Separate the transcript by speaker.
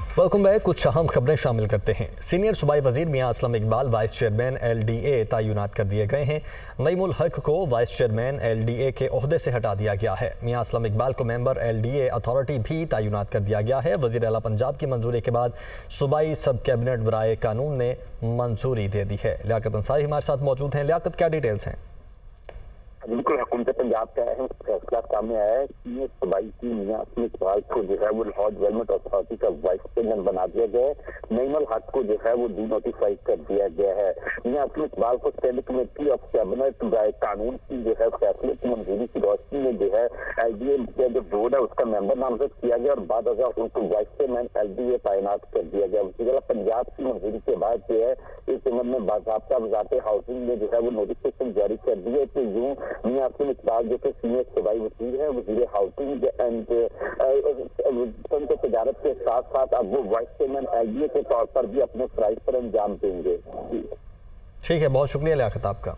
Speaker 1: Welcome back. कुछ अहम खबरें शामिल करते हैं। सीनियर सूबाई वजीर Mian Aslam Iqbal vice chairman LDA तैनात कर दिए गए हैं। नईमुल हक को वाइस चेयरमैन LDA के ओहदे से हटा दिया गया है। मियां असलम इकबाल को मेंबर LDA अथॉरिटी भी तैनात कर दिया गया है। वजीर आला पंजाब की मंजूरी के बाद सूबाई सब कैबिनेट बराए कानून ने मंजूरी दे दी है। लियाकत अंसारी हमारे साथ मौजूद हैं। लियाकत, क्या डिटेल्स हैं?
Speaker 2: बिल्कुल, हुकूमत पंजाब का अहम फैसला सामने आया है कि सूबाई की मियां असलम इकबाल को जो है वो लाहौर डेवलपमेंट अथॉरिटी का वाइस चेयरमैन बना दिया गया है। नईमुल हक को जो है वो डीनोटिफाई कर दिया गया है। मियां असलम इकबाल को स्टैंडिंग कमेटी ऑफ कैबिनेट बराए कानून की जो है फैसले की मंजूरी की रोशनी में जो है LDA का जो बोर्ड है उसका मेंबर नामजद किया गया और बाद उनको वाइस चेयरमैन LDA तैनात कर दिया गया। वज़ीर आला पंजाब की मंजूरी के बाद जो है इस संबंध में बाकायदा वज़ारत हाउसिंग ने जो है वो नोटिफिकेशन जारी कर दी है कि यूं मियां असलम इकबाल जो कि सीनियर सूबाई वज़ीर है, वज़ीर हाउसिंग एंड तजारत के साथ साथ अब वो वाइस चेयरमैन LDA के तौर पर भी अपने फराइज पर अंजाम देंगे।
Speaker 1: ठीक है, बहुत शुक्रिया लियाकत आपका।